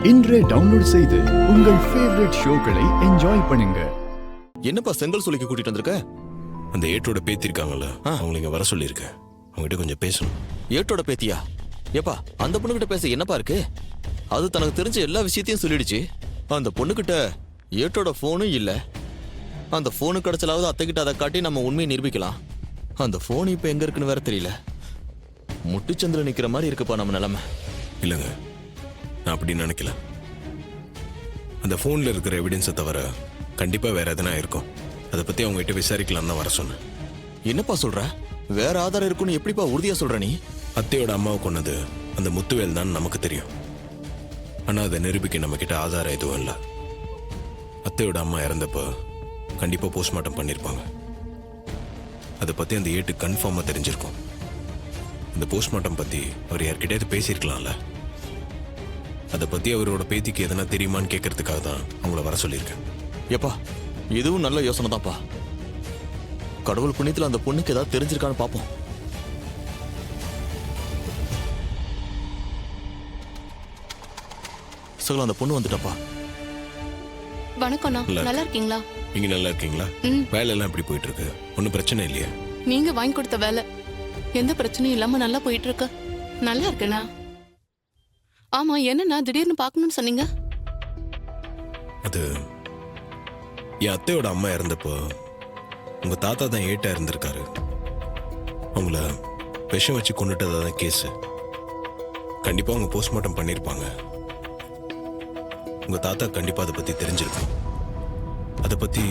இன்றே டவுன்லோட் செய்து உங்கள் ஃபேவரட் ஷோக்களை என்ஜாய் பண்ணுங்க. என்னப்பா செங்கல் சொல்லிக்கு கூட்டிட்டு வந்திருக்க? அந்த ஏட்டோட பேத்தி இருக்காங்கல்ல, அவங்களை இங்க வர சொல்லியிருக்கேன். அவங்ககிட்ட கொஞ்சம் பேசணும். ஏட்டோட பேத்தியா? ஏப்பா அந்த பொண்ணுகிட்ட பேச என்னப்பா இருக்கு? அது தனக்கு தெரிஞ்ச எல்லா விஷயத்தையும் சொல்லிடுச்சு. அந்த பொண்ணுகிட்ட ஏட்டோட போனும் இல்ல. அந்த போனு கிடைச்சலாவது அத்தைக்கிட்ட அதை காட்டி நம்ம உண்மையை நிரூபிக்கலாம். அந்த போன் இப்ப எங்க இருக்குன்னு வேற தெரியல. முட்டுச்சந்திர நிக்கிற மாதிரி இருக்குப்பா நம்ம நிலைமை. இல்லைங்க, நான் அப்படி நினைக்கல. அந்த போன்ல இருக்கிற எவிடன்ஸை தவிர கண்டிப்பா வேற எதனா இருக்கும். அதை பத்தி அவங்க கிட்ட விசாரிக்கலாம் தான் வர சொன்னேன். என்னப்பா சொல்ற? வேற ஆதாரம் இருக்குன்னு எப்படிப்பா உறுதியா சொல்ற நீ? அத்தையோட அம்மாவை கொன்னது அந்த முத்துவேல் தான் நமக்கு தெரியும். ஆனா அதை நிரூபிக்க நம்ம கிட்ட ஆதாரம் எதுவும் இல்லை. அத்தையோட அம்மா இறந்தப்போ கண்டிப்பா போஸ்ட்மார்ட்டம் பண்ணிருப்பாங்க. அதை பத்தி அந்த ஏட்டு கன்ஃபார்மா தெரிஞ்சிருக்கும். இந்த போஸ்ட்மார்ட்டம் பத்தி அவர் யார்கிட்டயாவது பேசியிருக்கலாம்ல. அதை பத்தி அவரோட பேத்திக்கு எதனா தெரியுமான்னு கேட்கறதுக்காக தான் அவங்கள வர சொல்லியிருக்கேன். ஏப்பா இதுவும் நல்ல யோசனை தான்ப்பா. கடவுள் புண்ணியத்துல அந்த பொண்ணுக்கு ஏதாவது தெரிஞ்சிருக்கான்னு பாப்போம். சகல அந்த பொண்ணு வந்துட்டாப்பா. வணக்கம்ண்ணா, நல்லா இருக்கீங்களா? நீங்க நல்லா இருக்கீங்களா? வேலை எல்லாம் எப்படி போயிட்டு இருக்கு? ஒன்னும் பிரச்சனை இல்லையா? நீங்க வாங்கி கொடுத்த வேலை எந்த பிரச்சனையும் இல்லாம நல்லா போயிட்டு இருக்கு. நல்லா இருக்குண்ணா. ஆமா, என்னண்ணா திடீர்னு பார்க்கணும்னு சொன்னீங்க? அது என் அத்தையோட அம்மா இறந்தப்போ உங்க தாத்தா தான் ஏட்டா இருந்திருக்காரு. அவங்கள விஷம் வச்சு கொண்டுட்டதா தான் கேஸ். கண்டிப்பா அவங்க போஸ்ட்மார்ட்டம் பண்ணிருப்பாங்க. உங்க தாத்தா கண்டிப்பா அதை பத்தி தெரிஞ்சிருக்கும். அதை பத்தி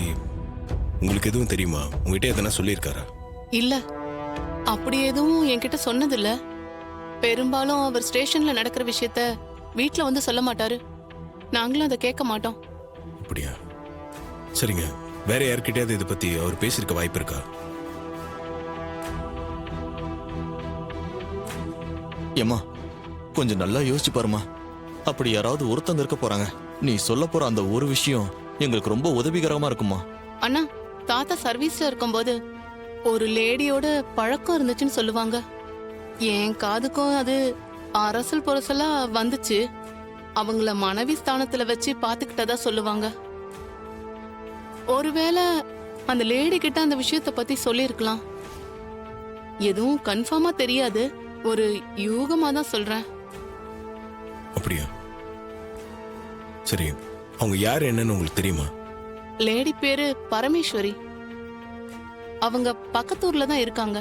உங்களுக்கு எதுவும் தெரியுமா? உங்ககிட்ட எதனா சொல்லியிருக்காரா? இல்ல, அப்படி எதுவும் என்கிட்ட சொன்னதில்ல. பெரும்பாலும் அவர் ஸ்டேஷன்ல நடக்கிற விஷயத்த வீட்டுல வந்து சொல்ல மாட்டாரு. நாங்களும் அதை கேட்க மாட்டோம். அப்படியா? சரிங்க, வேற யார்கிட்டயாவது இதை பத்தி அவர் பேசியிருக்க வாய்ப்பு இருக்கா? ஏம்மா கொஞ்சம் நல்லா யோசிச்சு பாருமா. அப்படி யாராவது ஒருத்தங்க இருக்க போறாங்க. நீ சொல்ல போற அந்த ஒரு விஷயம் எங்களுக்கு ரொம்ப உதவிகரமா இருக்குமா? அண்ணா, தாத்தா சர்வீஸ்ல இருக்கும்போது ஒரு லேடியோட பழக்கம் இருந்துச்சுன்னு சொல்லுவாங்க. என் காதுக்கும் அது அரசல் பொரசலா வந்துச்சு. அவங்கள மனைவி ஸ்தானத்துல வச்சு பாத்துக்கிட்டதா சொல்லுவாங்க. ஒருவேளை அந்த லேடி கிட்ட அந்த விஷயத்த பத்தி சொல்லிருக்கலாம். எதுவும் கன்ஃபார்மா தெரியாது, ஒரு யூகமா தான் சொல்றேன். அப்படியா? சரி, அவங்க யார் என்னன்னு உங்களுக்கு தெரியுமா? லேடி பேரு பரமேஸ்வரி. அவங்க பக்கத்தூர்ல தான் இருக்காங்க.